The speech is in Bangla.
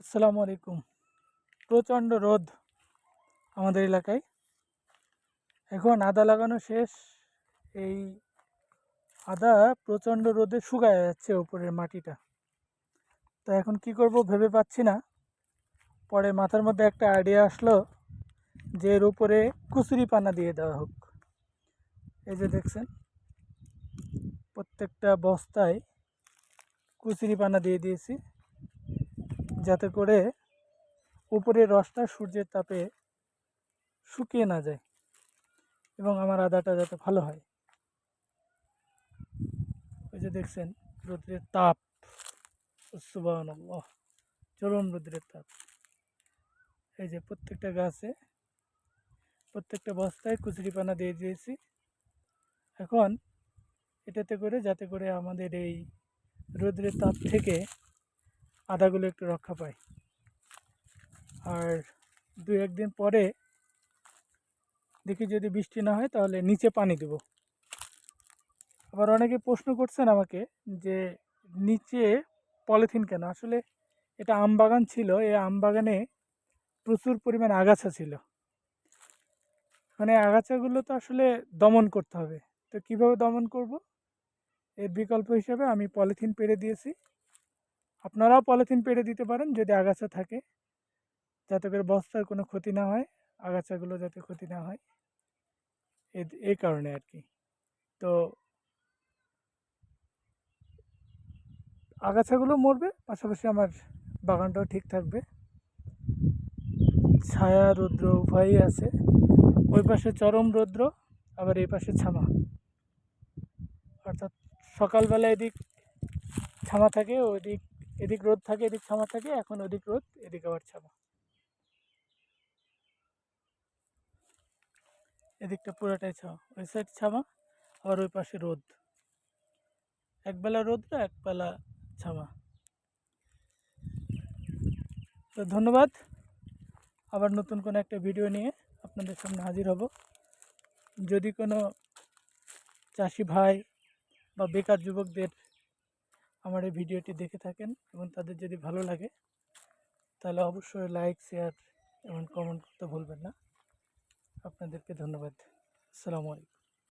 আসসালামু আলাইকুম। প্রচণ্ড রোদ আমাদের এলাকায়। এখন আদা লাগানো শেষ। এই আদা প্রচণ্ড রোদে শুকায় যাচ্ছে উপরের মাটিটা। তো এখন কি করব ভেবে পাচ্ছি না। পরে মাথার মধ্যে একটা আইডিয়া আসলো যে এর উপরে কুচুরি পানা দিয়ে দেওয়া হোক। এই যে দেখছেন, প্রত্যেকটা বস্তায় কুচুরি পানা দিয়ে দিয়েছি, যাতে করে উপরের রসটা সূর্যের তাপে শুকিয়ে না যায় এবং আমার আদাটা যাতে ভালো হয়। ওই যে দেখছেন রৌদ্রের তাপ, সুবহানাল্লাহ, চরম রৌদ্রের তাপ। এই যে প্রত্যেকটা গাছে, প্রত্যেকটা বস্তায় কুচুরিপানা দিয়ে দিয়েছি। এখন এটাতে করে যাতে করে আমাদের এই রৌদ্রের তাপ থেকে আদাগুলো একটু রক্ষা পায়। আর 2-1 দিন পরে দেখি যদি বৃষ্টি না হয় তাহলে নিচে পানি দেব। আবার অনেকে প্রশ্ন করছেন আমাকে যে নিচে পলিথিন কেন। আসলে এটা আম বাগান ছিল, এই আম বাগানে প্রচুর পরিমাণ আগাছা ছিল। মানে আগাছাগুলো তো আসলে দমন করতে হবে। তো কিভাবে দমন করব, এর বিকল্প হিসেবে আমি পলিথিন পেড়ে দিয়েছি। আপনারাও পলিথিন পেড়ে দিতে পারেন যদি আগাছা থাকে, যাতে করে বস্তার কোনো ক্ষতি না হয়, আগাছাগুলো যাতে ক্ষতি না হয়, এই কারণে আর কি। তো আগাছাগুলো মরবে, পাশাপাশি আমার বাগানটাও ঠিক থাকবে। ছায়া রৌদ্র উভয়ই আছে। ওই পাশে চরম রৌদ্র, আবার এই পাশে ছামা। অর্থাৎ সকালবেলা এদিক ছামা থাকে, ওদিক এদিক রোদ থাকে, এদিক ছামা থাকে। এখন ওদিক রোদ, এদিক আবার ছামা। এদিকটা পুরোটাই ছামা, ওই সাইড ছামা, আবার ওই পাশে রোদ। একবেলা রোদ্র, একবেলা ছামা। তো ধন্যবাদ। আবার নতুন কোনো একটা ভিডিও নিয়ে আপনাদের সামনে হাজির হব। যদি কোনো চাষি ভাই বা বেকার যুবকদের আমার এই ভিডিওটি দেখে থাকেন এবং তাদের যদি ভালো লাগে, তাহলে অবশ্যই লাইক, শেয়ার এবং কমেন্ট করতে ভুলবেন না। আপনাদেরকে ধন্যবাদ। আসসালামু আলাইকুম।